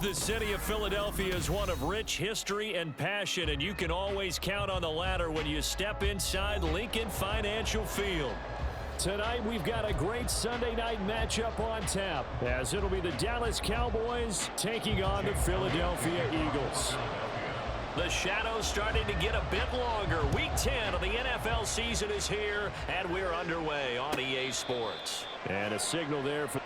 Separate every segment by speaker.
Speaker 1: The city of Philadelphia is one of rich history and passion, and you can always count on the latter when you step inside Lincoln Financial Field. Tonight, we've got a great Sunday night matchup on tap, as it'll be the Dallas Cowboys taking on the Philadelphia Eagles. The shadow's starting to get a bit longer. Week 10 of the NFL season is here, and we're underway on EA Sports. And a signal there for...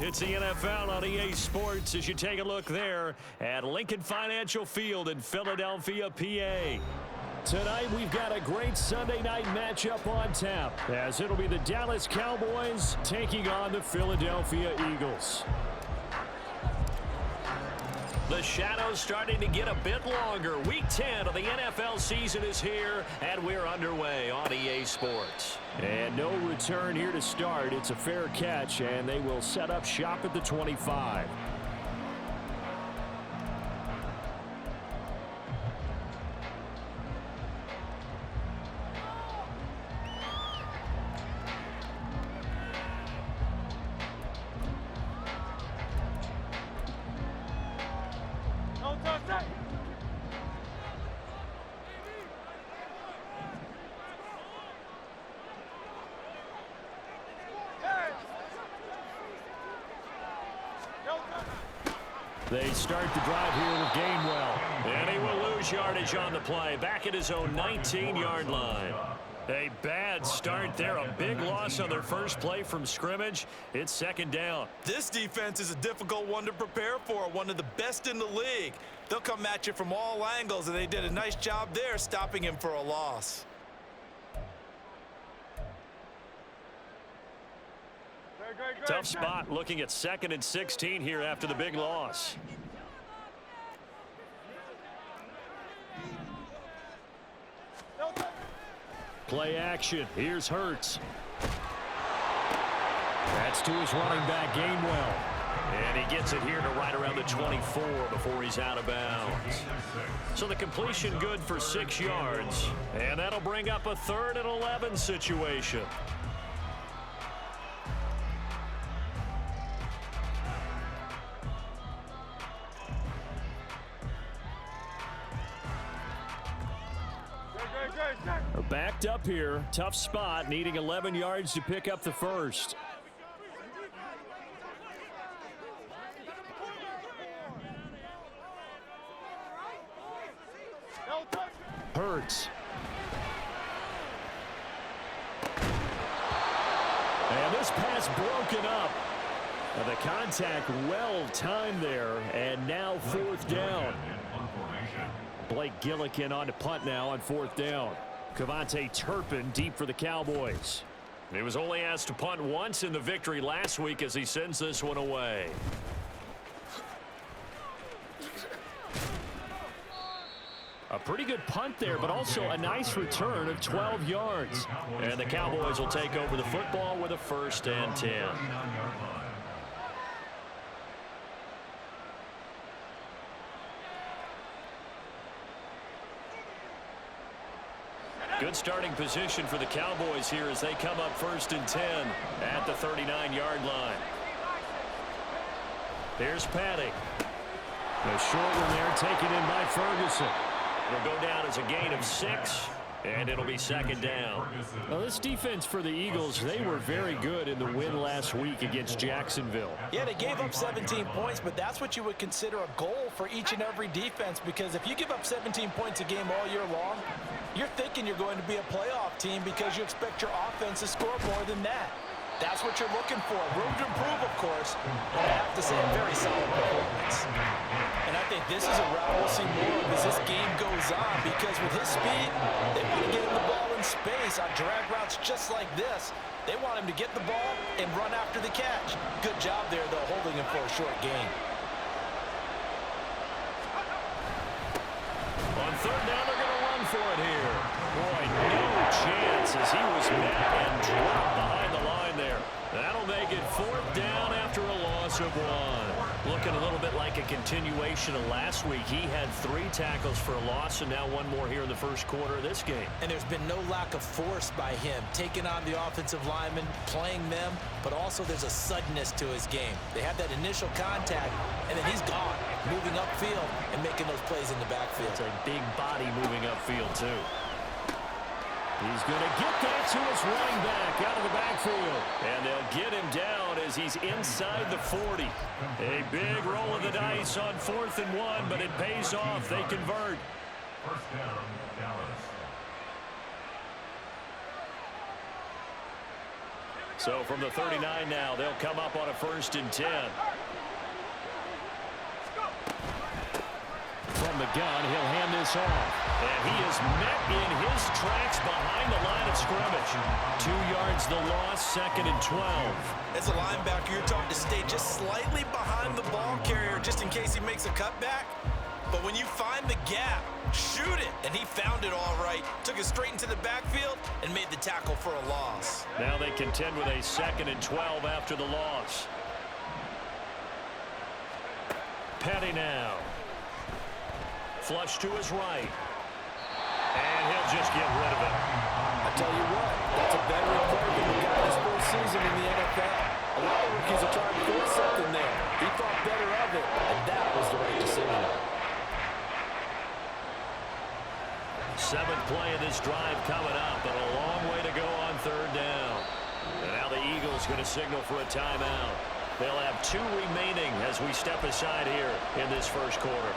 Speaker 1: It's the NFL on EA Sports as you take a look there at Lincoln Financial Field in Philadelphia, PA. Tonight, we've got a great Sunday night matchup on tap, as it'll be the Dallas Cowboys taking on the Philadelphia Eagles. The shadow's starting to get a bit longer. Week 10 of the NFL season is here, and we're underway on EA Sports. And no return here to start. It's a fair catch, and they will set up shop at the 25. They start the drive here with Gainwell. And he will lose yardage on the play, back at his own 19-yard line. A bad start there, a big loss on their first play from scrimmage. It's second down.
Speaker 2: This defense is a difficult one to prepare for, one of the best in the league. They'll come at you from all angles, and they did a nice job there stopping him for a loss.
Speaker 1: Tough spot looking at 2nd and 16 here after the big loss. Play action. Here's Hurts. That's to his running back, Gainwell. And he gets it here to right around the 24 before he's out of bounds. So the completion good for 6 yards. And that'll bring up a 3rd and 11 situation. Backed up here. Tough spot, needing 11 yards to pick up the first. Hurts. And this pass broken up. And the contact well timed there, and now 4th down. Blake Gillikin on to punt now on 4th down. Cavante Turpin deep for the Cowboys. He was only asked to punt once in the victory last week as he sends this one away. A pretty good punt there, but also a nice return of 12 yards. And the Cowboys will take over the football with a 1st and 10. Good starting position for the Cowboys here as they come up 1st and 10 at the 39-yard line. Here's Patty. The short one there taken in by Ferguson. It'll go down as a gain of 6, and it'll be 2nd down. Now, this defense for the Eagles, they were very good in the win last week against Jacksonville.
Speaker 3: Yeah, they gave up 17 points, but that's what you would consider a goal for each and every defense, because if you give up 17 points a game all year long, you're thinking you're going to be a playoff team because you expect your offense to score more than that. That's what you're looking for. Room to improve, of course, but I have to say a very solid performance. And I think this is a route we'll see more of as this game goes on, because with his speed, they want to get him the ball in space on drag routes just like this. They want him to get the ball and run after the catch. Good job there, though, holding him for a short gain.
Speaker 1: On 3rd down, they're going to run for it here. Boy, no chance as he was met and dropped behind the line there. That'll make it 4th down after a loss of 1. Looking a little bit like a continuation of last week. He had 3 tackles for a loss and now 1 more here in the first quarter of this game.
Speaker 3: And there's been no lack of force by him, taking on the offensive linemen, playing them, but also there's a suddenness to his game. They have that initial contact, and then he's gone, moving upfield and making those plays in the backfield.
Speaker 1: It's a big body moving upfield, too. He's going to get that to his running back out of the backfield. And they'll get him down as he's inside the 40. A big roll of the dice on 4th and 1, but it pays off. They convert.
Speaker 4: 1st down, Dallas.
Speaker 1: So from the 39 now, they'll come up on a 1st and 10. From the gun, he'll hand this off. And he is met in his tracks behind the line of scrimmage. 2 yards the loss, 2nd and 12.
Speaker 2: As a linebacker, you're taught to stay just slightly behind the ball carrier just in case he makes a cutback. But when you find the gap, shoot it. And he found it all right. Took it straight into the backfield and made the tackle for a loss.
Speaker 1: Now they contend with a 2nd and 12 after the loss. Petty now. Flush to his right. And he'll just get rid of it.
Speaker 3: I tell you what, that's a veteran player than the guy his first season in the NFL. A lot of rookies are trying to force something there. He thought better of it, and that was the right decision.
Speaker 1: 7th play of this drive coming up, but a long way to go on 3rd down. And now the Eagles going to signal for a timeout. They'll have 2 remaining as we step aside here in this first quarter.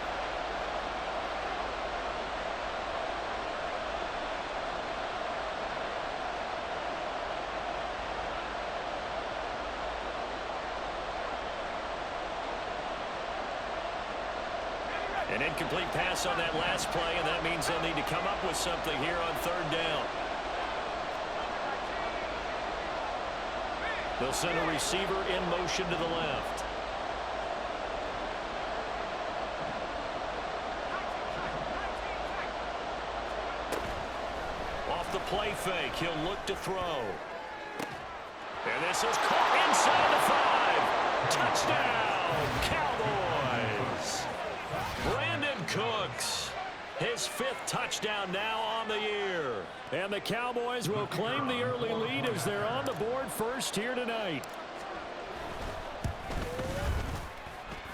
Speaker 1: An incomplete pass on that last play, and that means they'll need to come up with something here on 3rd down. They'll send a receiver in motion to the left. Off the play fake, he'll look to throw. And this is caught inside the 5. Touchdown, Cowboys. Brandon Cooks, his 5th touchdown now on the year. And the Cowboys will claim the early lead as they're on the board first here tonight.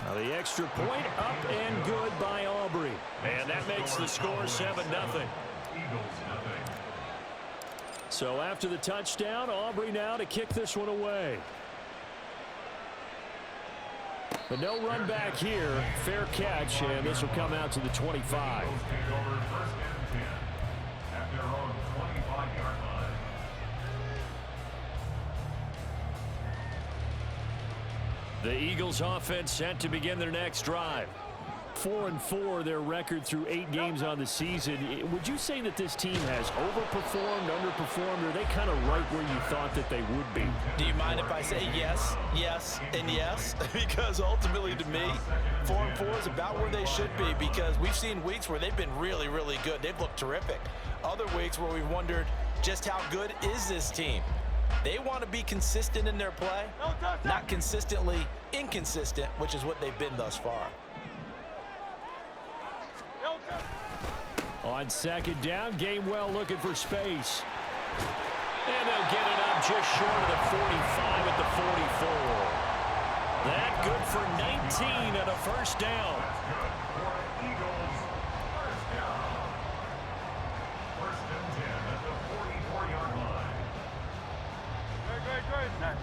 Speaker 1: Now the extra point up and good by Aubrey. And that makes the score 7-0. So after the touchdown, Aubrey now to kick this one away. But no run back here. Fair catch, and this will come out to the 25. The Eagles offense set to begin their next drive. 4-4, their record through 8 games on the season. Would you say that this team has overperformed, underperformed, or are they kind of right where you thought that they would be?
Speaker 3: Do you mind if I say yes, yes, and yes? Because ultimately to me, 4-4 is about where they should be, because we've seen weeks where they've been really, really good. They've looked terrific. Other weeks where we've wondered just how good is this team. They want to be consistent in their play, not consistently inconsistent, which is what they've been thus far.
Speaker 1: On second down, Gainwell looking for space. And they'll get it up just short of the 45 at the 44. That good for 19 and a first down.
Speaker 4: Eagles, first down. First and 10 at the 44-yard line.
Speaker 5: Great.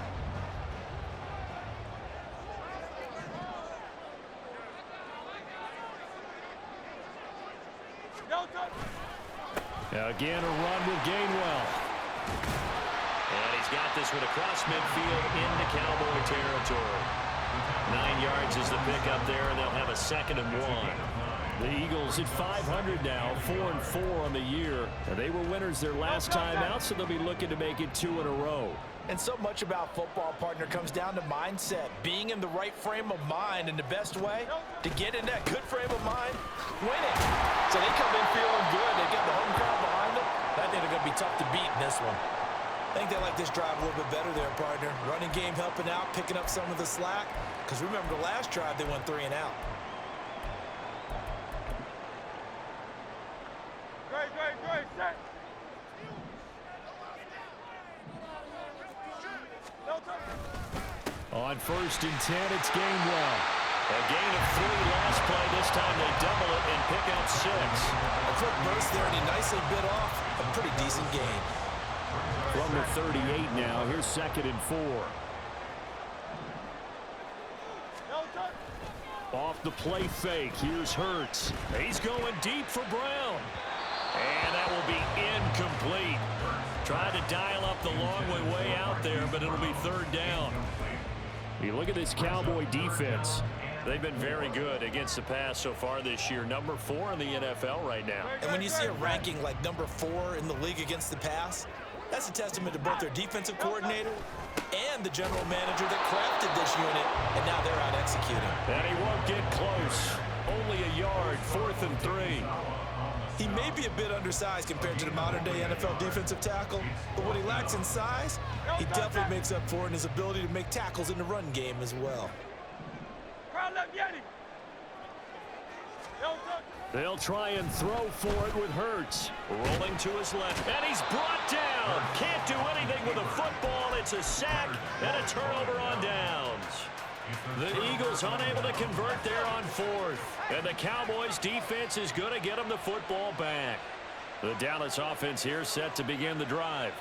Speaker 1: Again, a run with Gainwell. And he's got this one across midfield into Cowboy territory. 9 yards is the pickup there, and they'll have a 2nd and 1. The Eagles at 500 now, 4-4 on the year. And they were winners their last time out, so they'll be looking to make it 2 in a row.
Speaker 3: And so much about football, partner, comes down to mindset. Being in the right frame of mind, and the best way to get in that good frame of mind, winning. So they come in feeling good. They get the home crowd behind them. I think they're going to be tough to beat in this one. I think they like this drive a little bit better there, partner. Running game helping out, picking up some of the slack. Because remember, the last drive, they went 3 and out.
Speaker 5: Great. Set.
Speaker 1: On 1st and 10, it's Gainwell. A gain of 3 last play. This time they double it and pick up 6.
Speaker 3: A quick burst there, and he nicely bit off a pretty decent gain.
Speaker 1: From the 38 now, here's 2nd and 4. Off the play fake, here's Hurts. He's going deep for Brown. And that will be incomplete. Tried to dial up the long way out there, but it'll be 3rd down. You look at this Cowboy defense. They've been very good against the pass so far this year. Number 4 in the NFL right now.
Speaker 3: And when you see a ranking like number 4 in the league against the pass, that's a testament to both their defensive coordinator and the general manager that crafted this unit, and now they're out executing.
Speaker 1: And he won't get close. Only a yard, 4th and 3.
Speaker 3: He may be a bit undersized compared to the modern-day NFL defensive tackle, but what he lacks in size, he definitely makes up for in his ability to make tackles in the run game as well.
Speaker 1: They'll try and throw for it with Hurts. Rolling to his left, and he's brought down. Can't do anything with a football. It's a sack and a turnover on downs. The Eagles unable to convert there on 4th. And the Cowboys defense is going to get them the football back. The Dallas offense here set to begin the drive.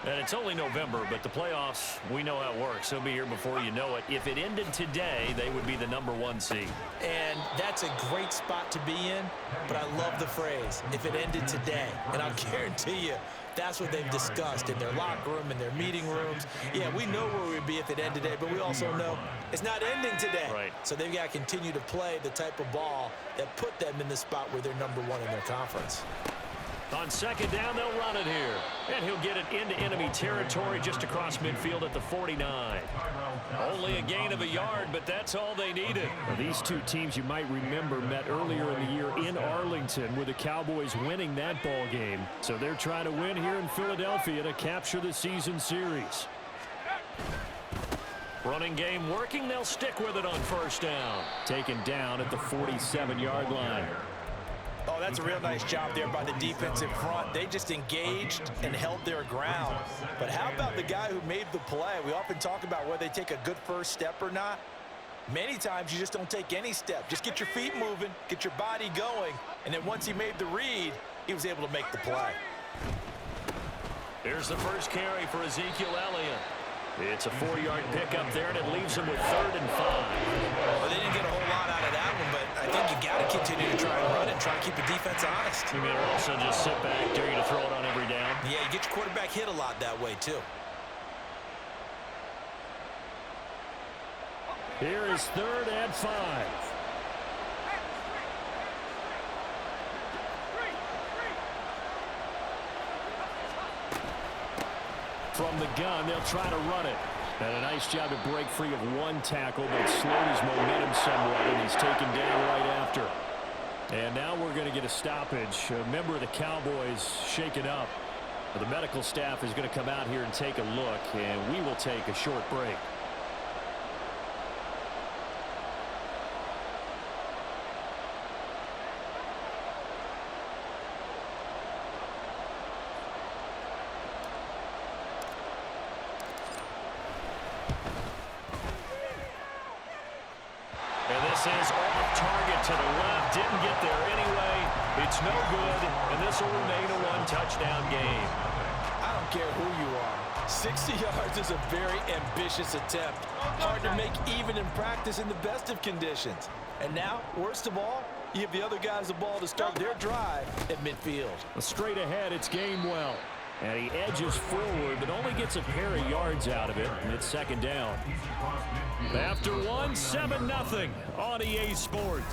Speaker 1: And it's only November, but the playoffs, we know how it works. They'll be here before you know it. If it ended today, they would be the number 1 seed.
Speaker 3: And that's a great spot to be in, but I love the phrase, if it ended today. And I'll guarantee you, that's what they've discussed in their locker room, in their meeting rooms. Yeah, we know where we'd be if it ended today, but we also know it's not ending today.
Speaker 1: Right.
Speaker 3: So they've got to continue to play the type of ball that put them in the spot where they're number 1 in their conference.
Speaker 1: On 2nd down, they'll run it here. And he'll get it into enemy territory just across midfield at the 49. Only a gain of a yard, but that's all they needed. Now, these two teams, you might remember, met earlier in the year in Arlington with the Cowboys winning that ball game. So they're trying to win here in Philadelphia to capture the season series. Running game working. They'll stick with it on 1st down. Taken down at the 47-yard line.
Speaker 3: Oh, that's a real nice job there by the defensive front. They just engaged and held their ground. But how about the guy who made the play? We often talk about whether they take a good first step or not. Many times you just don't take any step. Just get your feet moving, get your body going, and then once he made the read, he was able to make the play.
Speaker 1: Here's the first carry for Ezekiel Elliott. It's a 4-yard pickup there, and it leaves him with 3rd and 5.
Speaker 3: Well, they didn't get a whole lot out of that one, but I think you got to continue to try and run and try and keep the defense honest.
Speaker 1: You mean also just sit back, dare you to throw it on every down?
Speaker 3: Yeah, you get your quarterback hit a lot that way, too.
Speaker 1: Here is 3rd and 5. From the gun, they'll try to run it. And a nice job to break free of one tackle, but it slowed his momentum somewhat, and he's taken down right after. And now we're going to get a stoppage. A member of the Cowboys shaken up. The medical staff is going to come out here and take a look, and we will take a short break. Is off target to the left. Didn't get there anyway. It's no good, and this will remain a one-touchdown game.
Speaker 3: I don't care who you are. 60 yards is a very ambitious attempt. Hard to make even in practice in the best of conditions. And now, worst of all, you give the other guys the ball to start their drive at midfield.
Speaker 1: Straight ahead, it's Gainwell. And he edges forward, but only gets a pair of yards out of it, and it's second down. After one, 7-0 on EA Sports.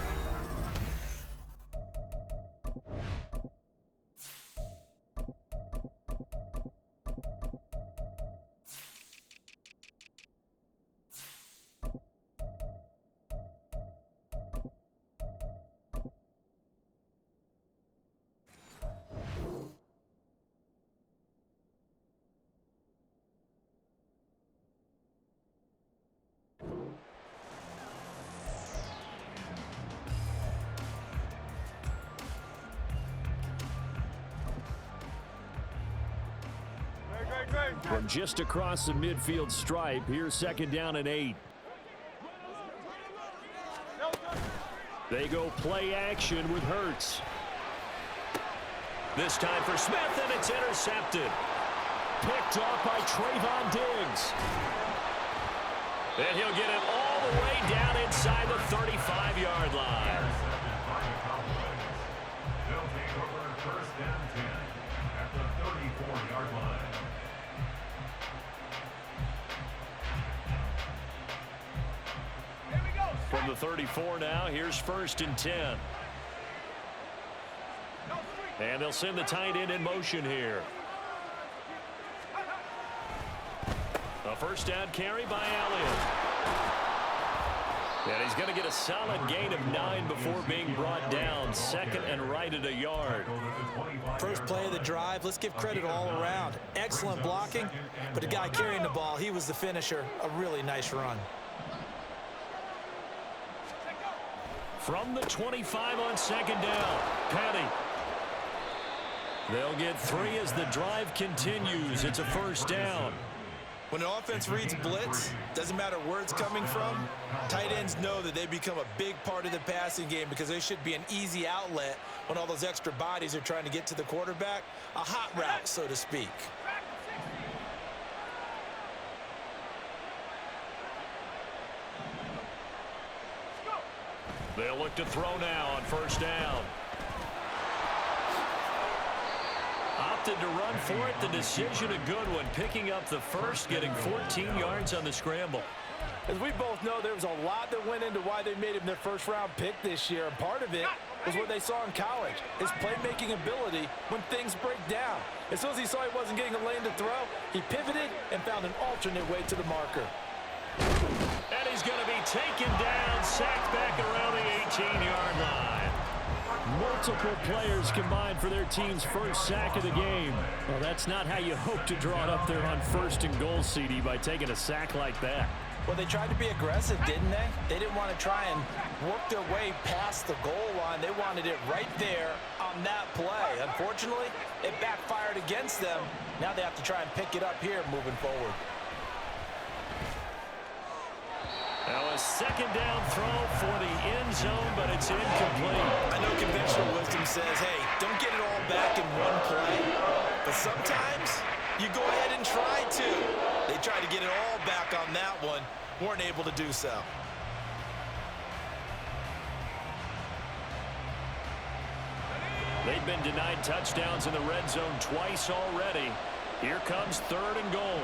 Speaker 1: From just across the midfield stripe, here's second down and 8. They go play action with Hurts. This time for Smith, and it's intercepted. Picked off by Trayvon Diggs. And he'll get it all the way down inside the 35-yard line.
Speaker 4: They'll take over first and 10 at the 34-yard line.
Speaker 1: From the 34 now, here's first and 10. And they'll send the tight end in motion here. A first down carry by Elliott. And he's going to get a solid gain of 9 before being brought down. Second and right at a yard.
Speaker 3: First play of the drive, let's give credit all around. Excellent blocking, but the guy carrying the ball, he was the finisher. A really nice run.
Speaker 1: From the 25 on second down, Petty. They'll get 3 as the drive continues. It's a first down.
Speaker 2: When an offense reads blitz, doesn't matter where it's coming from, tight ends know that they become a big part of the passing game because they should be an easy outlet when all those extra bodies are trying to get to the quarterback. A hot route, so to speak.
Speaker 1: They'll look to throw now on first down. Opted to run for it. The decision a good one. Picking up the first, getting 14 yards on the scramble.
Speaker 3: As we both know, there was a lot that went into why they made him their first-round pick this year. And part of it was what they saw in college, his playmaking ability when things break down. As soon as he saw he wasn't getting a lane to throw, he pivoted and found an alternate way to the marker.
Speaker 1: And he's going to be taken down, sacked back around the 18-yard line. Multiple players combined for their team's first sack of the game. Well, that's not how you hope to draw it up there on first and goal, CD, by taking a sack like that.
Speaker 3: Well, they tried to be aggressive, didn't they? They didn't want to try and work their way past the goal line. They wanted it right there on that play. Unfortunately, it backfired against them. Now they have to try and pick it up here moving forward.
Speaker 1: Now a second down throw for the end zone, but it's incomplete.
Speaker 2: I know conventional wisdom says, hey, don't get it all back in one play. But sometimes you go ahead and try to. They tried to get it all back on that one. Weren't able to do so.
Speaker 1: They've been denied touchdowns in the red zone twice already. Here comes third and goal.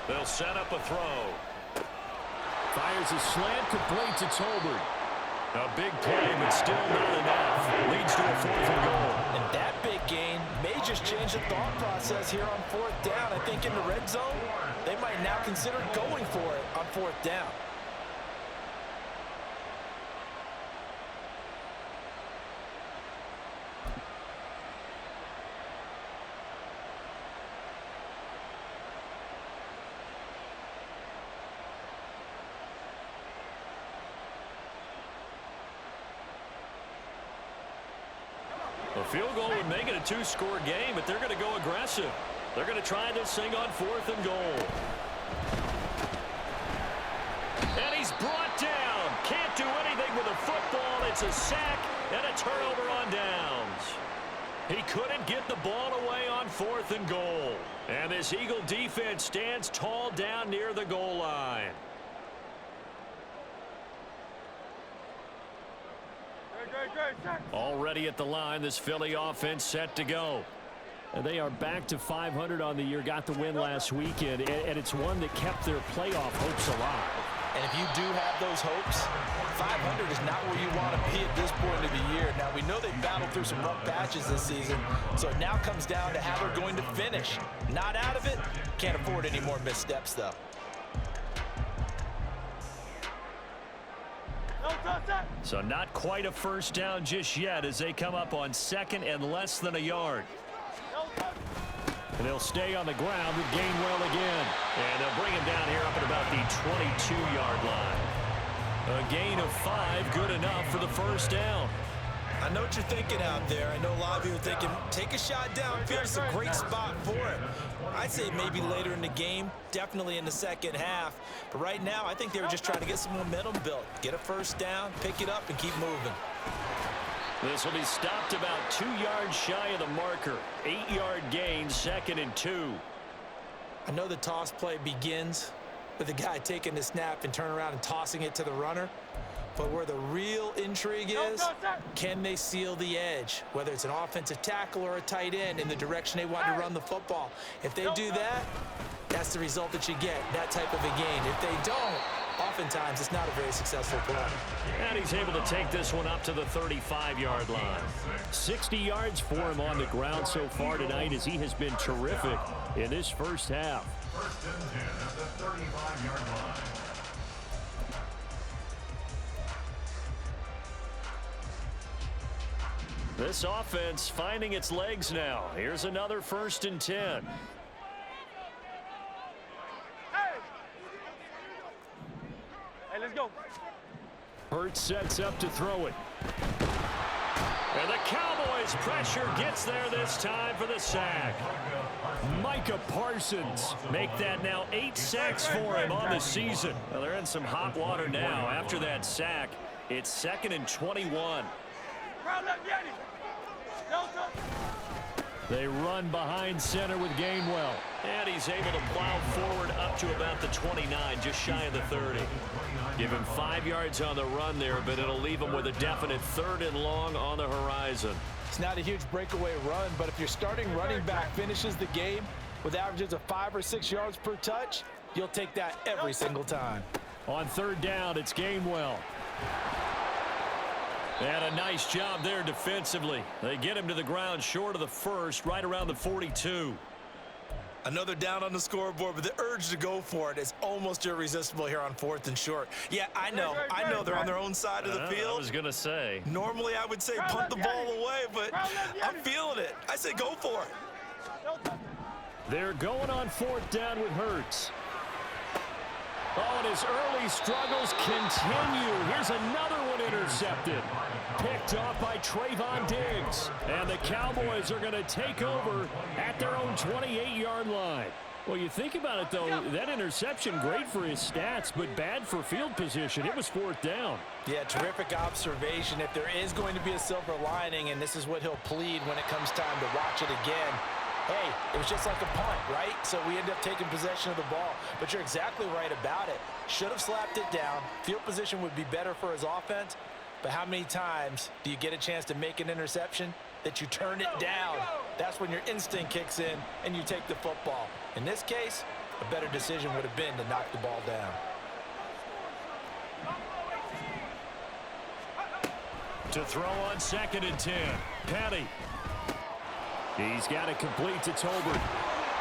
Speaker 1: They'll set up a throw. Fires a slant, completes. It's Holbert. A big play, but still not enough. Leads to a 4th and goal.
Speaker 3: And that big gain may just change the thought process here on 4th down. I think in the red zone, they might now consider going for it on 4th down.
Speaker 1: A field goal would make it a 2-score game, but they're going to go aggressive. They're going to try this thing on 4th and goal. And he's brought down. Can't do anything with a football. It's a sack and a turnover on downs. He couldn't get the ball away on 4th and goal. And this Eagle defense stands tall down near the goal line. Already at the line, this Philly offense set to go. And they are back to 500 on the year, got the win last weekend, and it's one that kept their playoff hopes alive.
Speaker 3: And if you do have those hopes, 500 is not where you want to be at this point of the year. Now, we know they battled through some rough patches this season, so it now comes down to how they're going to finish. Not out of it, can't afford any more missteps, though.
Speaker 1: So not quite a 1st down just yet as they come up on 2nd and less than a yard. And they'll stay on the ground with Gainwell again. And they'll bring him down here up at about the 22-yard line. A gain of 5, good enough for the 1st down.
Speaker 2: I know what you're thinking out there. I know a lot of you are thinking, take a shot downfield. It's a great spot for it. I'd say maybe later in the game, definitely in the second half. But right now, I think they were just trying to get some momentum built. Get a 1st down, pick it up, and keep moving.
Speaker 1: This will be stopped about 2 yards shy of the marker. 8-yard gain, 2nd and 2.
Speaker 3: I know the toss play begins with the guy taking the snap and turning around and tossing it to the runner. But where the real intrigue is, can they seal the edge? Whether it's an offensive tackle or a tight end in the direction they want to run the football. If they do that, that's the result that you get, that type of a gain. If they don't, oftentimes it's not a very successful play.
Speaker 1: And he's able to take this one up to the 35-yard line. 60 yards for him on the ground so far tonight as he has been terrific in this 1st half.
Speaker 4: 1st and 10 at the 35-yard line.
Speaker 1: This offense finding its legs now. Here's another 1st and 10.
Speaker 5: Hey, let's go.
Speaker 1: Hurts sets up to throw it. And the Cowboys pressure gets there this time for the sack. Micah Parsons make that now 8 sacks for him on the season. Well, they're in some hot water now. After that sack, it's 2nd and 21. They run behind center with Gainwell. And he's able to plow forward up to about the 29, just shy of the 30. Give him 5 yards on the run there, but it'll leave him with a definite 3rd and long on the horizon.
Speaker 3: It's not a huge breakaway run, but if your starting running back finishes the game with averages of 5 or 6 yards per touch, you'll take that every single time.
Speaker 1: On 3rd down, it's Gainwell. And a nice job there defensively. They get him to the ground short of the 1st, right around the 42.
Speaker 2: Another down on the scoreboard, but the urge to go for it is almost irresistible here on 4th and short. Yeah, I know they're on their own side of the field.
Speaker 1: I was going to say.
Speaker 2: Normally, I would say punt the ball away, but I'm feeling it. I say go for it.
Speaker 1: They're going on 4th down with Hurts. Oh, and his early struggles continue. Here's another one intercepted. Picked off by Trayvon Diggs. And the Cowboys are going to take over at their own 28-yard line. Well, you think about it, though, that interception, great for his stats, but bad for field position. It was 4th down.
Speaker 3: Yeah, terrific observation. If there is going to be a silver lining, and this is what he'll plead when it comes time to watch it again, hey, it was just like a punt, right? So we end up taking possession of the ball. But you're exactly right about it. Should have slapped it down. Field position would be better for his offense. But how many times do you get a chance to make an interception that you turn it down? That's when your instinct kicks in and you take the football. In this case, a better decision would have been to knock the ball down.
Speaker 1: To throw on 2nd and 10. Petty. He's got it complete to Tolbert.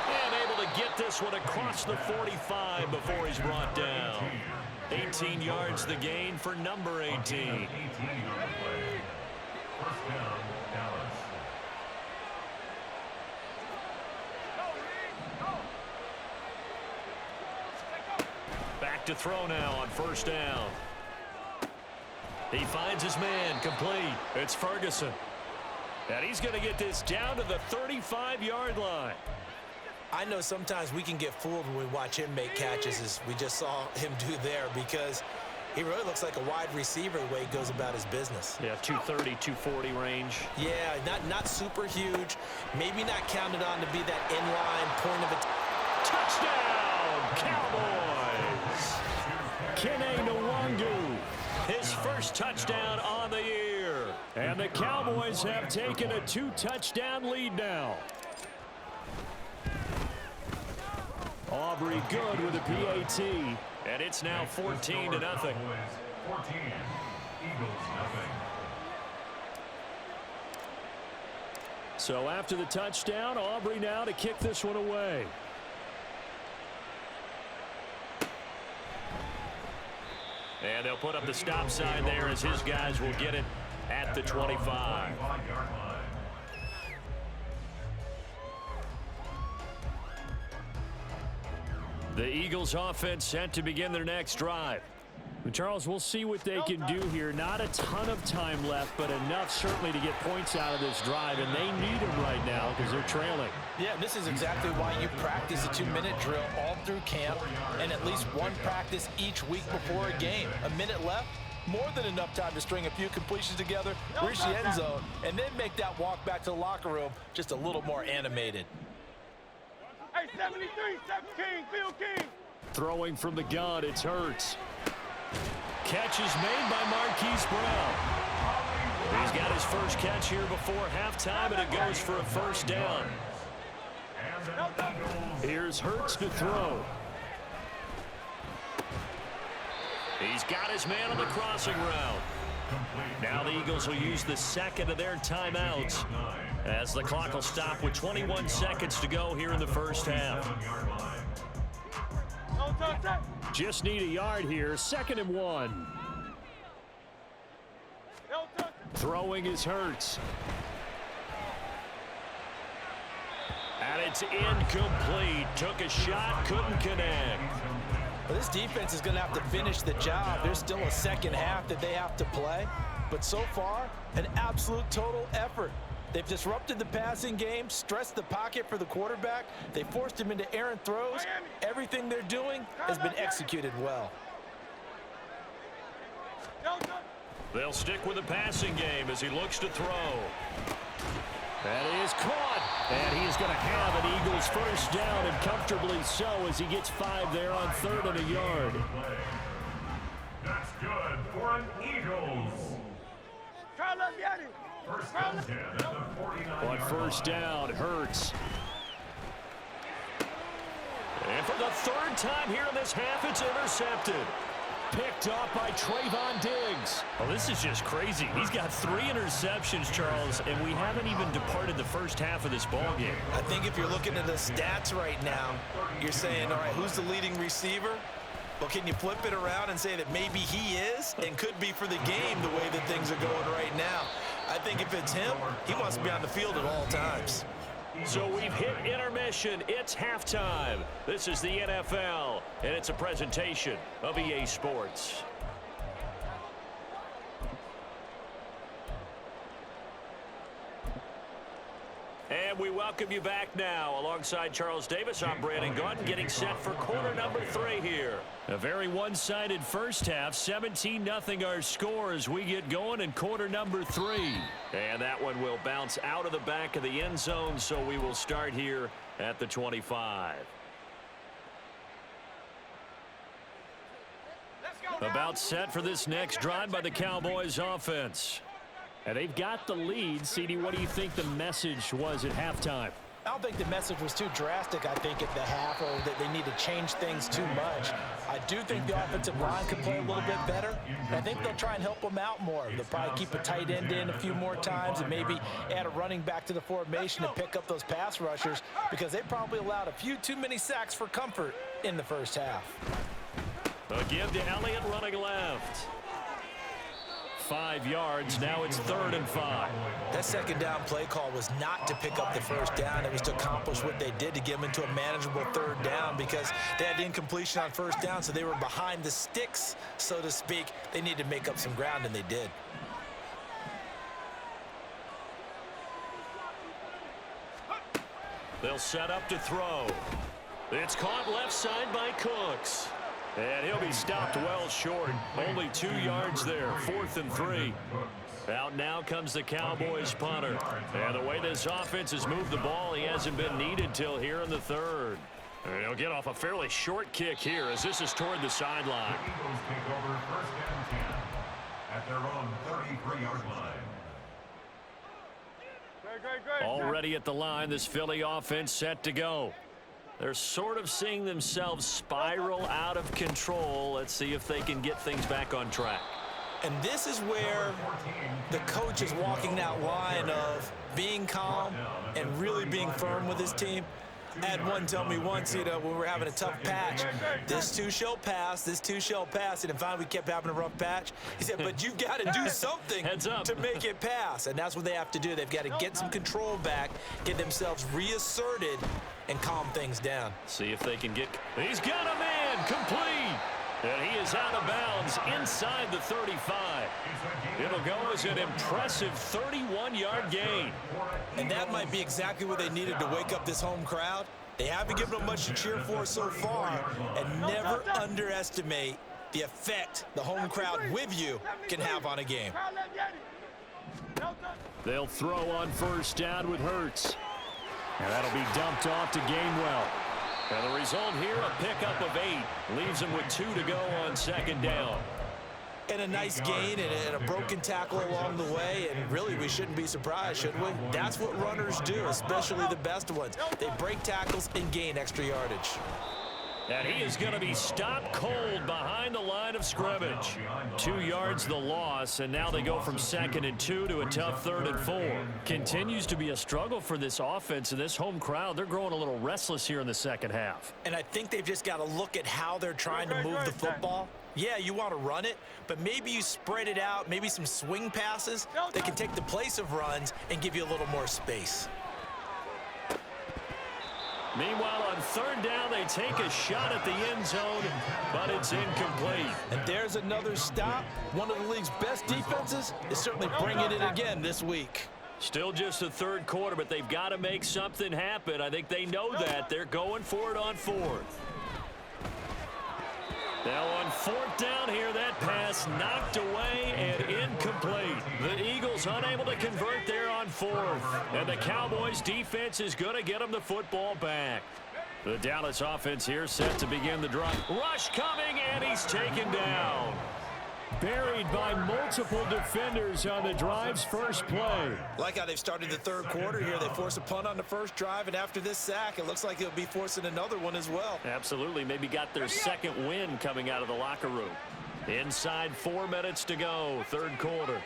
Speaker 1: And able to get this one across the 45 before he's brought down. 18 yards the gain for number 18.
Speaker 4: 18 on the play. First down, Dallas.
Speaker 1: Back to throw now on 1st down. He finds his man complete. It's Ferguson. And he's going to get this down to the 35-yard line.
Speaker 3: I know sometimes we can get fooled when we watch him make catches, as we just saw him do there, because he really looks like a wide receiver the way he goes about his business.
Speaker 1: Yeah, 230, 240 range.
Speaker 3: Yeah, not super huge. Maybe not counted on to be that inline point of
Speaker 1: Touchdown, Cowboys! Kene Nwangu, his first touchdown on the year. And the Cowboys have taken a 2-touchdown lead now. Aubrey good with a PAT, and it's now 14-0.
Speaker 4: 14, Eagles nothing.
Speaker 1: So after the touchdown, Aubrey now to kick this one away. And they'll put up the stop sign there as his guys will get it at the 25.
Speaker 4: 25-yard line.
Speaker 1: The Eagles offense set to begin their next drive. But Charles, we'll see what they can do here. Not a ton of time left, but enough certainly to get points out of this drive, and they need them right now because they're trailing.
Speaker 3: Yeah, this is exactly why you practice a 2-minute drill all through camp and at least one practice each week before a game. A minute left, more than enough time to string a few completions together, reach the end zone, and then make that walk back to the locker room just a little more animated.
Speaker 5: Hey, 73, 17, Field King.
Speaker 1: Throwing from the gun, it's Hurts. Catch is made by Marquise Brown. He's got his first catch here before halftime, and it goes for a first down. Here's Hurts to throw. He's got his man on the crossing route. Now the Eagles will use the second of their timeouts as the clock will stop with 21 seconds to go here in the first half. Just need a yard here. 2nd and 1. Throwing is Hurts. And it's incomplete. Took a shot, couldn't connect.
Speaker 3: Well, this defense is going to have to finish the job. There's still a second half that they have to play. But so far, an absolute total effort. They've disrupted the passing game, stressed the pocket for the quarterback. They forced him into errant throws. Everything they're doing has been executed well.
Speaker 1: They'll stick with the passing game as he looks to throw. That is caught. And he's going to have an Eagles first down, and comfortably so, as he gets 5 there on 3rd and a yard.
Speaker 4: That's good for an Eagles. First and 10 at the 49-yard
Speaker 1: On first down, Hurts. And for the 3rd time here in this half, it's intercepted. Picked off by Trayvon Diggs. Well, this is just crazy. He's got 3 interceptions, Charles, and we haven't even departed the first half of this ball game.
Speaker 3: I think if you're looking at the stats right now, you're saying, all right, who's the leading receiver? Well, can you flip it around and say that maybe he is and could be for the game the way that things are going right now? I think if it's him, he wants to be on the field at all times.
Speaker 1: So we've hit intermission. It's halftime. This is the NFL, and it's a presentation of EA Sports. And we welcome you back now. Alongside Charles Davis, I'm Brandon Gautin, getting set for quarter number 3 here. A very one-sided first half, 17-0 our score as we get going in quarter number 3. And that one will bounce out of the back of the end zone, so we will start here at the 25. About set for this next drive by the Cowboys offense. And they've got the lead. CD, what do you think the message was at halftime?
Speaker 3: I don't think the message was too drastic, I think, at the half, or that they need to change things too much. I do think the offensive line could play a little bit better. I think they'll try and help them out more. They'll probably keep a tight end in a few more times and maybe add a running back to the formation and pick up those pass rushers, because they probably allowed a few too many sacks for comfort in the first half.
Speaker 1: A give to Elliott running left. 5 yards. Now it's 3rd and 5.
Speaker 3: That second down play call was not to pick up the first down. It was to accomplish what they did, to get them into a manageable 3rd down, because they had incompletion on first down, so they were behind the sticks, so to speak. They needed to make up some ground, and they did.
Speaker 1: They'll set up to throw. It's caught left side by Cooks. And he'll be stopped well short. Only 2 yards there. 4th and 3. Out now comes the Cowboys punter. And the way this offense has moved the ball, he hasn't been needed till here in the 3rd. And he'll get off a fairly short kick here as this is toward the sideline.
Speaker 4: The Eagles take over 1st and 10 at their own 33-yard line.
Speaker 5: Great.
Speaker 1: Already at the line, this Philly offense set to go. They're sort of seeing themselves spiral out of control. Let's see if they can get things back on track.
Speaker 3: And this is where the coach is walking that line of being calm and really being firm with his team. I had one tell me once, when we were having a tough patch, this too shall pass, this too shall pass. And finally we kept having a rough patch. He said, but you've got to do something to make it pass. And that's what they have to do. They've got to get some control back, get themselves reasserted, and calm things down.
Speaker 1: See if they can get... He's got a man, complete. And he is out of bounds inside the 35. It'll go as an impressive 31-yard gain.
Speaker 3: And that might be exactly what they needed to wake up this home crowd. They haven't given them much to cheer for so far, and never underestimate the effect the home crowd with you can have on a game.
Speaker 1: They'll throw on first down with Hurts. And that'll be dumped off to Gainwell. And the result here, a pickup of 8. Leaves him with 2 to go on second down.
Speaker 3: And a nice gain and a broken tackle along the way. And really, we shouldn't be surprised, should we? That's what runners do, especially the best ones. They break tackles and gain extra yardage.
Speaker 1: And he is going to be stopped cold behind the line of scrimmage. 2 yards the loss, and now they go from 2nd and 2 to a tough 3rd and 4. Continues to be a struggle for this offense and this home crowd. They're growing a little restless here in the second half.
Speaker 3: And I think they've just got to look at how they're trying to move the football. Yeah, you want to run it, but maybe you spread it out, maybe some swing passes that can take the place of runs and give you a little more space.
Speaker 1: Meanwhile, on 3rd down, they take a shot at the end zone, but it's incomplete.
Speaker 3: And there's another stop. One of the league's best defenses is certainly bringing it again this week.
Speaker 1: Still just the 3rd quarter, but they've got to make something happen. I think they know that. They're going for it on 4th. Now on 4th down here, that pass knocked away and incomplete. The Eagles unable to convert there on 4th. And the Cowboys defense is going to get them the football back. The Dallas offense here set to begin the drive. Rush coming, and he's taken down. Buried by multiple defenders on the drive's first play.
Speaker 3: Like how they've started the 3rd quarter here. They force a punt on the first drive, and after this sack, it looks like they'll be forcing another one as well.
Speaker 1: Absolutely. Maybe got their 2nd win coming out of the locker room. Inside 4 minutes to go, 3rd quarter.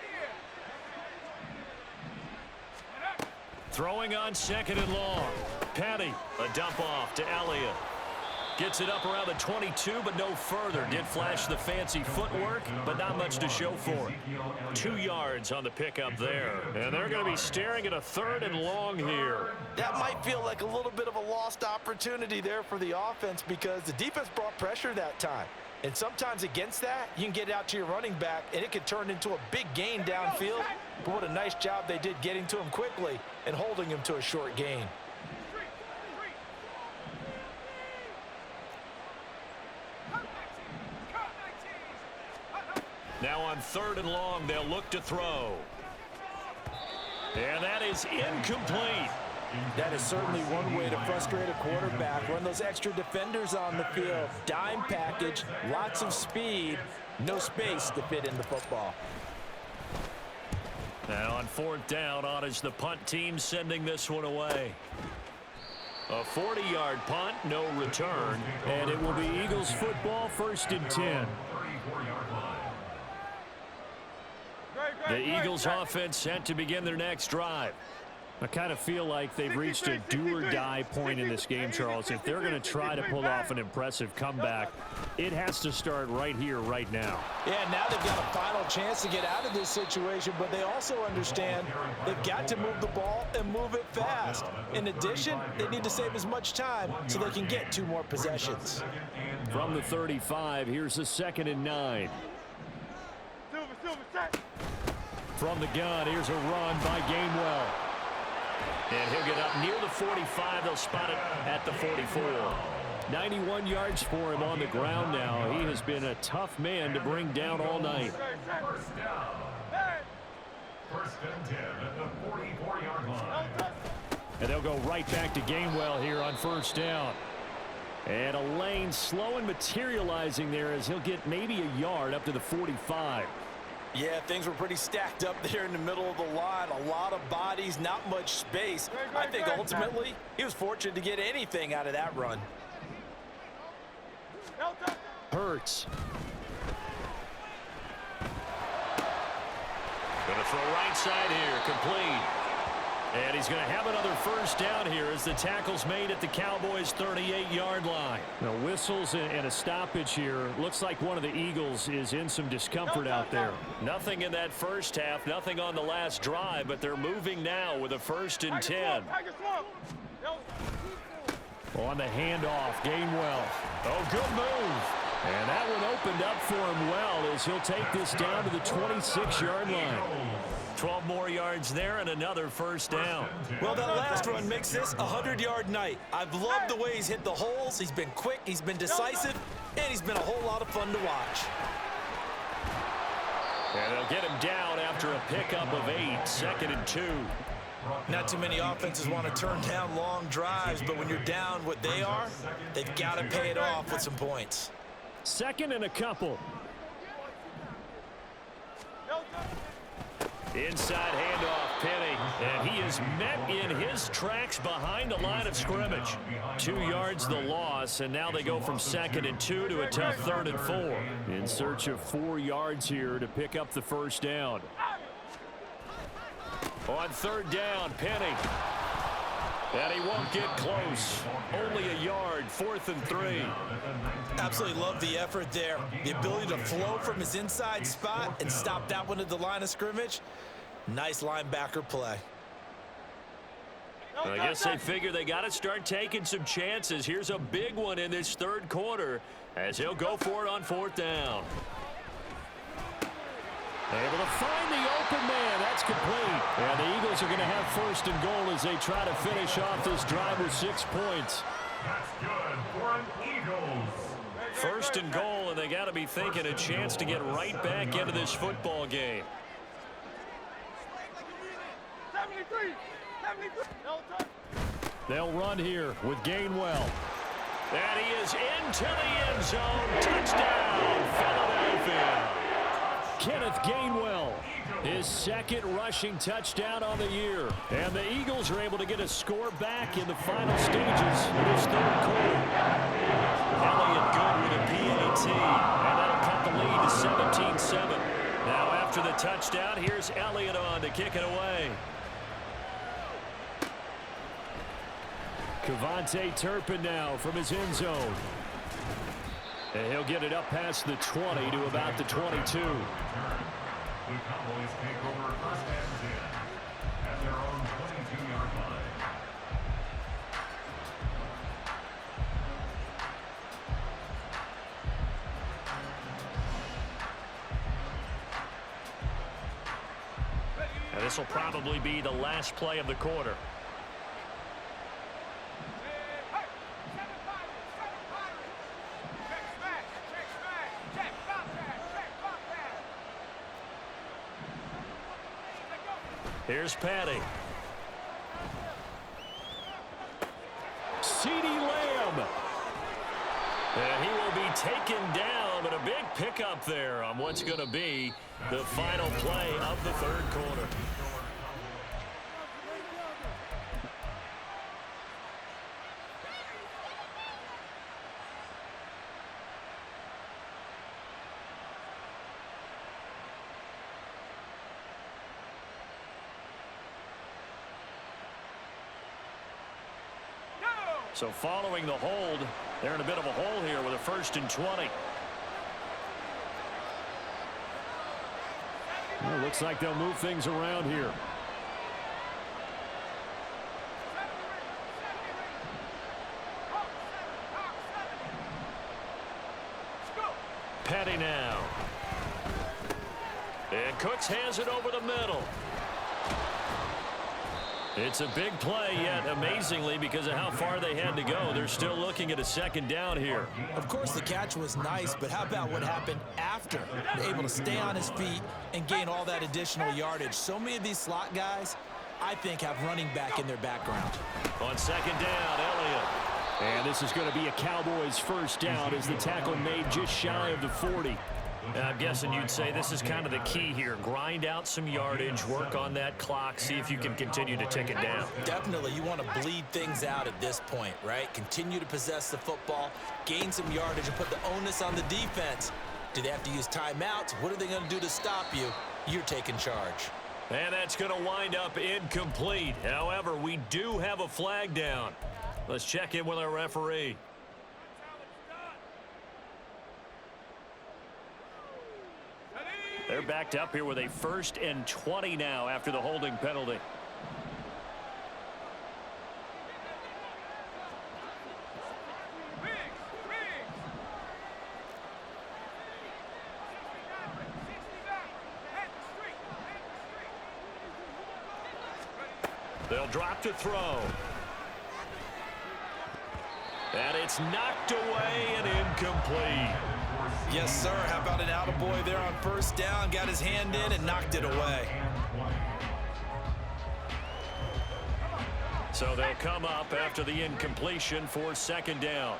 Speaker 1: Throwing on 2nd and long. Petty, a dump off to Elliott. Gets it up around the 22, but no further. Did flash the fancy footwork, but not much to show for it. 2 yards on the pickup there. And they're going to be staring at a 3rd and long here.
Speaker 3: That might feel like a little bit of a lost opportunity there for the offense, because the defense brought pressure that time. And sometimes against that, you can get out to your running back, and it could turn into a big gain downfield. But what a nice job they did getting to him quickly and holding him to a short gain.
Speaker 1: Now on 3rd and long, they'll look to throw. And that is incomplete.
Speaker 3: That is certainly one way to frustrate a quarterback. Run those extra defenders on the field. Dime package, lots of speed, no space to fit in the football.
Speaker 1: Now on 4th down, on is the punt team sending this one away. A 40-yard punt, no return, and it will be Eagles football, 1st and 10. The Eagles offense set to begin their next drive. I kind of feel like they've reached a do-or-die point in this game, Charles. If they're going to try to pull off an impressive comeback, it has to start right here, right now.
Speaker 3: Yeah, now they've got a final chance to get out of this situation, but they also understand they've got to move the ball and move it fast. In addition, they need to save as much time so they can get 2 more possessions.
Speaker 1: From the 35, here's the 2nd and 9. From the gun, here's a run by Gainwell. And he'll get up near the 45. They'll spot it at the 44. 91 yards for him on the ground now. He has been a tough man to bring down all night.
Speaker 4: First down. 1st and 10 at the 44-yard line.
Speaker 1: And they'll go right back to Gainwell here on 1st down. And a lane slow and materializing there as he'll get maybe a yard up to the 45.
Speaker 3: Yeah, things were pretty stacked up there in the middle of the line. A lot of bodies, not much space. I think ultimately he was fortunate to get anything out of that run.
Speaker 1: Hurts. Going to throw right side here, complete. And he's going to have another 1st down here as the tackle's made at the Cowboys' 38-yard line. Now, whistles and a stoppage here. Looks like one of the Eagles is in some discomfort out there. Nothing in that first half, nothing on the last drive, but they're moving now with a 1st and 10. On the handoff, Gainwell. Oh, good move. And that one opened up for him well as he'll take this down to the 26-yard line. 12 more yards there and another 1st down.
Speaker 3: Well, that last run makes this a 100-yard night. I've loved the way he's hit the holes. He's been quick, he's been decisive, and he's been a whole lot of fun to watch.
Speaker 1: And they'll get him down after a pickup of 8, 2nd and 2.
Speaker 3: Not too many offenses want to turn down long drives, but when you're down what they are, they've got to pay it off with some points.
Speaker 1: 2nd and a couple. Inside handoff, Penny, and he is met in his tracks behind the line of scrimmage. 2 yards the loss, and now they go from 2nd and 2 to a tough 3rd and 4. In search of 4 yards here to pick up the 1st down. On 3rd down, Penny. And he won't get close. Only a yard, 4th and 3.
Speaker 3: Absolutely love the effort there. The ability to flow from his inside spot and stop that one at the line of scrimmage. Nice linebacker play.
Speaker 1: I guess they figure they got to start taking some chances. Here's a big one in this 3rd quarter as he'll go for it on 4th down. Able to find the open man. That's complete. And the Eagles are going to have 1st and goal as they try to finish off this drive with 6 points.
Speaker 4: That's good for an Eagles.
Speaker 1: 1st and goal, and they got to be thinking a chance to get right back into this football game.
Speaker 5: 73.
Speaker 1: They'll run here with Gainwell. And he is into the end zone. Touchdown, Philadelphia. Kenneth Gainwell, his 2nd rushing touchdown on the year. And the Eagles are able to get a score back in the final stages of this 3rd quarter. Elliott good with a PAT, and that'll cut the lead to 17-7. Now after the touchdown, here's Elliott on to kick it away. Kevontae Turpin now from his end zone. And he'll get it up past the 20 to about the 22.
Speaker 4: The Cowboys take over 1st and 10 at their own 22-yard line.
Speaker 1: And this will probably be the last play of the quarter. Here's Patty. CeeDee Lamb. And he will be taken down, but a big pickup there on what's going to be the final play of the 3rd quarter. So following the hold, they're in a bit of a hole here with a 1st and 20. Well, looks like they'll move things around here. Petty now. And Cooks has it over the middle. It's a big play, yet amazingly, because of how far they had to go, they're still looking at a 2nd down here.
Speaker 3: Of course, the catch was nice, but how about what happened after? Able to stay on his feet and gain all that additional yardage. So many of these slot guys, I think, have running back in their background.
Speaker 1: On 2nd down, Elliott. And this is going to be a Cowboys 1st down as the tackle made just shy of the 40. I'm guessing you'd say this is kind of the key here. Grind out some yardage, work on that clock, see if you can continue to tick it down.
Speaker 3: Definitely. You want to bleed things out at this point, right? Continue to possess the football, gain some yardage, and put the onus on the defense. Do they have to use timeouts? What are they going to do to stop you? You're taking charge.
Speaker 1: And that's going to wind up incomplete. However, we do have a flag down. Let's check in with our referee. They're backed up here with a 1st and 20 now after the holding penalty. They'll drop to throw. And it's knocked away and incomplete.
Speaker 2: Yes, sir. How about an attaboy there on 1st down? Got his hand in and knocked it away.
Speaker 1: So they'll come up after the incompletion for 2nd down.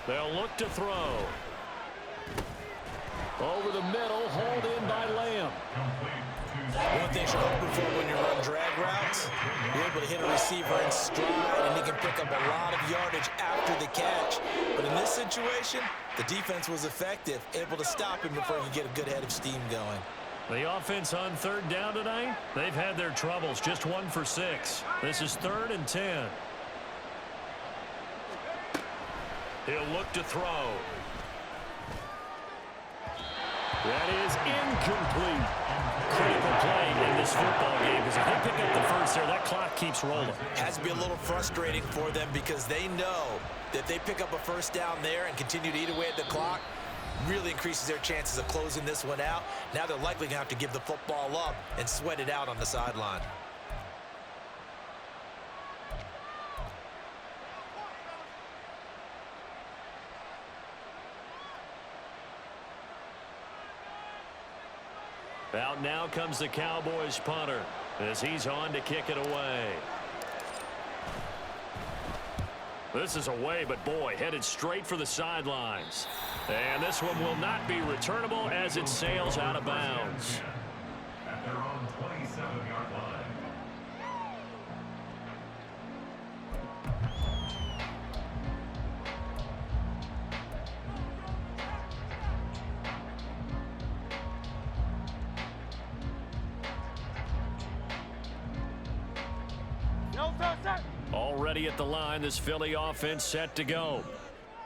Speaker 1: They'll look to throw. Over the middle, hauled in by Lamb.
Speaker 3: One thing you're hoping for when you run drag routes, you're able to hit a receiver in stride, and he can pick up a lot of yardage after the catch. But in this situation, the defense was effective, able to stop him before he could get a good head of steam going.
Speaker 1: The offense on 3rd down tonight, they've had their troubles, just 1 for 6. This is 3rd and 10. He'll look to throw. That is incomplete. Critical play in this football game, because if they pick up the 1st there, that clock keeps rolling.
Speaker 3: Has to be a little frustrating for them because they know that they pick up a 1st down there and continue to eat away at the clock, really increases their chances of closing this one out. Now they're likely going to have to give the football up and sweat it out on the sideline.
Speaker 1: Out now comes the Cowboys punter as he's on to kick it away. This is away, but boy, headed straight for the sidelines. And this one will not be returnable as it sails out of bounds.
Speaker 4: At their own 27-yard line.
Speaker 1: Already at the line, this Philly offense set to go.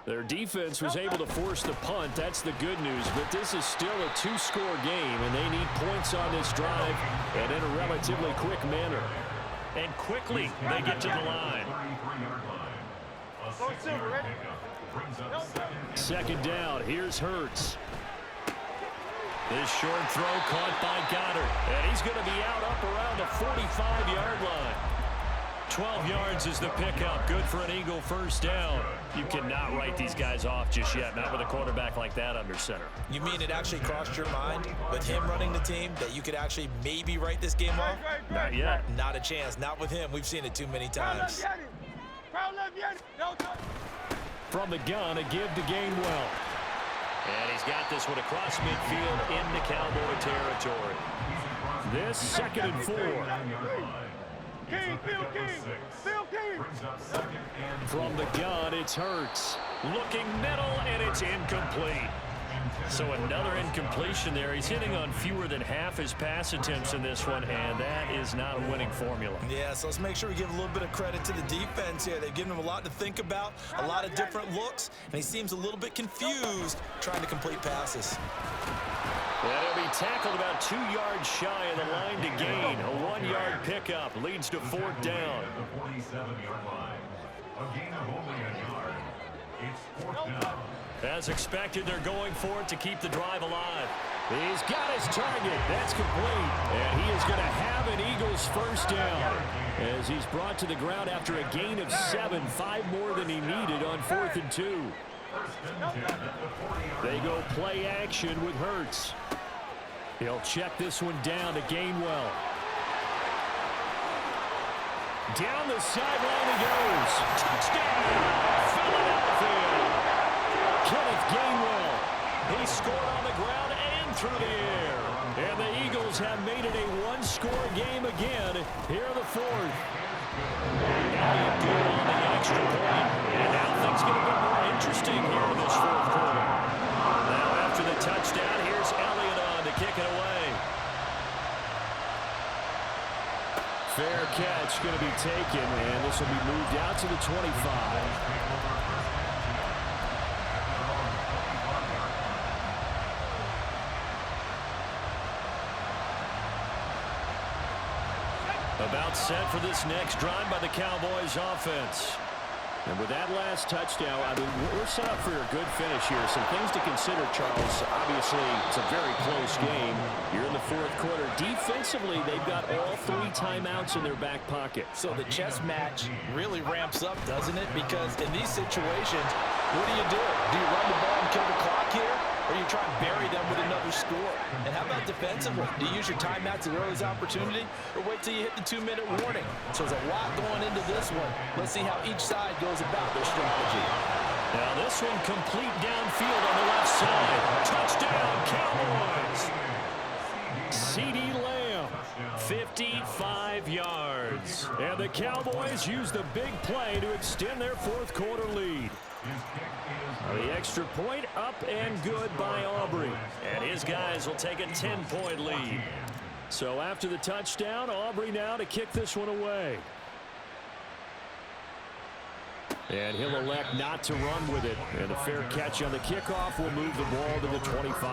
Speaker 1: Their defense was able to force the punt. That's the good news. But this is still a 2-score game, and they need points on this drive and in a relatively quick manner. And quickly, they get to the line. 2nd down. Here's Hurts. This short throw caught by Goddard. And he's going to be out up around the 45-yard line. 12 yards is the pickup. Good for an Eagle 1st down. You cannot write these guys off just yet, not with a quarterback like that under center.
Speaker 3: You mean it actually crossed your mind with him running the team that you could actually maybe write this game off?
Speaker 1: Not yet.
Speaker 3: Not a chance. Not with him. We've seen it too many times.
Speaker 1: From the gun, a give to Gainwell. And he's got this one across midfield into Cowboy territory. This 2nd and 4.
Speaker 5: King, Phil King, Phil King.
Speaker 1: From the gun, it's Hurts. Looking middle, and it's incomplete. So another incompletion there. He's hitting on fewer than half his pass attempts in this one, and that is not a winning formula.
Speaker 3: Yeah, so let's make sure we give a little bit of credit to the defense here. They've given him a lot to think about, a lot of different looks, and he seems a little bit confused trying to complete passes.
Speaker 1: That'll be tackled about 2 yards shy of the line to gain. A 1-yard pickup leads to 4th down.
Speaker 4: At the 47-yard line. A gain of only a yard. It's 4th down.
Speaker 1: As expected, they're going for it to keep the drive alive. He's got his target. That's complete. And he is going to have an Eagles first down as he's brought to the ground after a gain of 7, 5 more than he needed on 4th and 2. They go play action with Hurts. He'll check this one down to Gainwell. Down the sideline he goes. Touchdown, Philadelphia. Kenneth Gainwell. He scored on the ground and through the air. And the Eagles have made it a one-score game again here in the 4th. Elliott good on the extra point. And now things get a bit more interesting here in this 4th quarter. Now after the touchdown, here's Elliott on to kick it away. Fair catch going to be taken, and this will be moved out to the 25. About set for this next drive by the Cowboys offense. And with that last touchdown, I mean, we're set up for a good finish here. Some things to consider, Charles. Obviously, it's a very close game. You're in the 4th quarter. Defensively, they've got all 3 timeouts in their back pocket.
Speaker 3: So the chess match really ramps up, doesn't it? Because in these situations, what do? Do you run the ball and kill the clock here? Or you try and bury them with another score? And how about defensively? Do you use your timeouts at earliest opportunity, or wait till you hit the 2-minute warning? So there's a lot going into this one. Let's see how each side goes about their strategy.
Speaker 1: Now this one complete downfield on the left side. Touchdown, Cowboys! CeeDee Lamb, 55 yards. And the Cowboys use the big play to extend their 4th quarter lead. The extra point up and good by Aubrey. And his guys will take a 10-point lead. So after the touchdown, Aubrey now to kick this one away. And he'll elect not to run with it. And a fair catch on the kickoff will move the ball to the 25.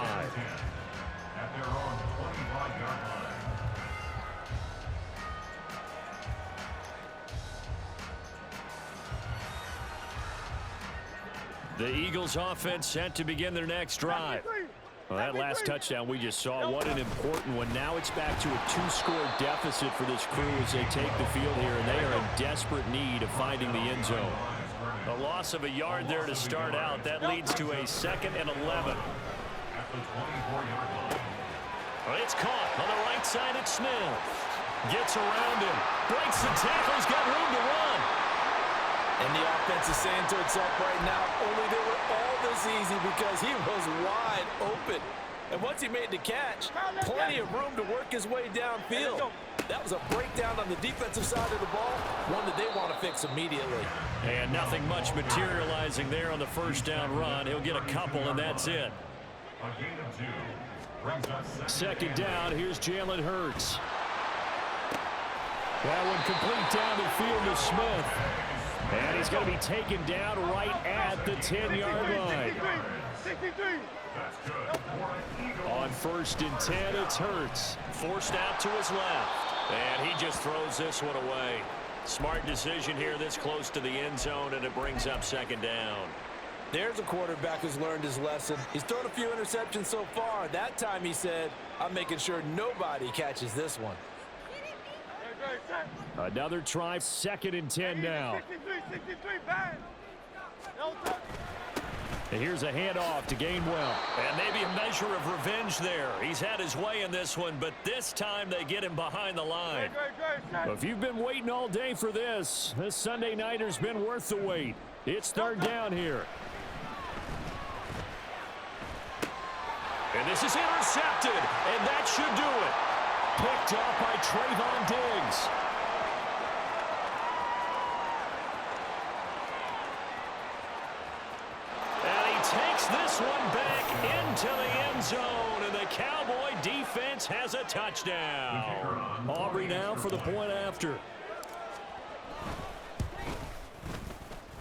Speaker 4: At their own 25-yard line.
Speaker 1: The Eagles offense set to begin their next drive. Well, that last touchdown we just saw, what an important one. Now it's back to a 2-score deficit for this crew as they take the field here, and they are in desperate need of finding the end zone. A loss of a yard there to start out. That leads to a 2nd and 11.
Speaker 4: At the 24-yard line.
Speaker 1: Well, it's caught on the right side at Smith. Gets around him. Breaks the tackle. He's got room to run.
Speaker 3: And the offense is saying to itself right now, only they were all this easy because he was wide open. And once he made the catch, plenty of room to work his way downfield. That was a breakdown on the defensive side of the ball, one that they want to fix immediately.
Speaker 1: And nothing much materializing there on the first down run. He'll get a couple, and that's it.
Speaker 4: A gain of 2 brings up
Speaker 1: 2nd down. Here's Jalen Hurts. That one complete down the field to Smith. And he's going to be taken down right at the 10-yard line.
Speaker 4: That's good.
Speaker 1: On 1st and 10, it's Hurts. Forced out to his left. And he just throws this one away. Smart decision here this close to the end zone, and it brings up 2nd down.
Speaker 3: There's a quarterback who's learned his lesson. He's thrown a few interceptions so far. That time he said, I'm making sure nobody catches this one.
Speaker 1: Another try, 2nd and 10 now. And here's a handoff to Gainwell. And maybe a measure of revenge there. He's had his way in this one, but this time they get him behind the line. If you've been waiting all day for this Sunday nighter's been worth the wait. It's 3rd down here. And this is intercepted, and that should do it. Picked up by Trayvon Diggs. And he takes this one back in into the end zone, and the Cowboy defense has a touchdown. Aubrey now for the point after.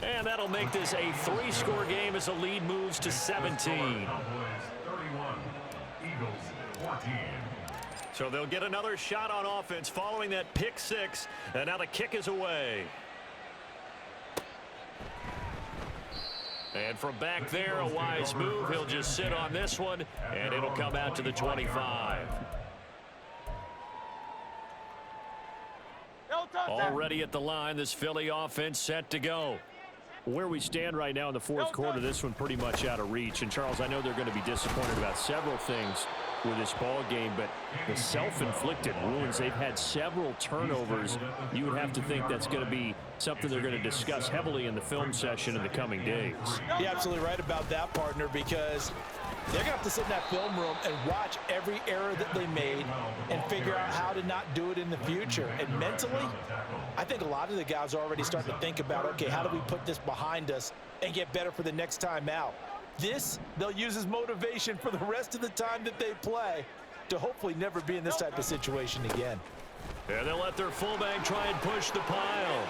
Speaker 1: And that'll make this a 3-score game as the lead moves to 17. So they'll get another shot on offense following that pick 6, and now the kick is away. And from back there, a wise move. He'll just sit on this one, and it'll come out to the 25. Already at the line, this Philly offense set to go. Where we stand right now in the fourth quarter, this one pretty much out of reach. And, Charles, I know they're going to be disappointed about several things with this ball game, but the self-inflicted wounds, they've had several turnovers. You would have to think that's going to be something they're going to discuss heavily in the film session in the coming days.
Speaker 3: You're absolutely right about that, partner, because they're going to have to sit in that film room and watch every error that they made and figure out how to not do it in the future. And mentally, I think a lot of the guys are already starting to think about, okay, how do we put this behind us and get better for the next time out? This, they'll use as motivation for the rest of the time that they play to hopefully never be in this type of situation again.
Speaker 1: And they'll let their fullback try and push the pile.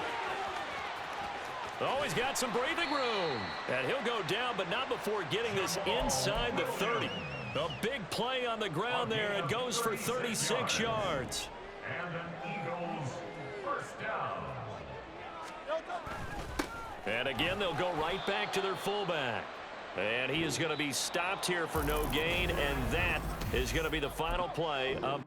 Speaker 1: Oh, he's got some breathing room. And he'll go down, but not before getting this inside the 30. A big play on the ground there. It goes for 36 yards.
Speaker 4: And an Eagles first down.
Speaker 1: And again, they'll go right back to their fullback. And he is going to be stopped here for no gain, and that is going to be the final play of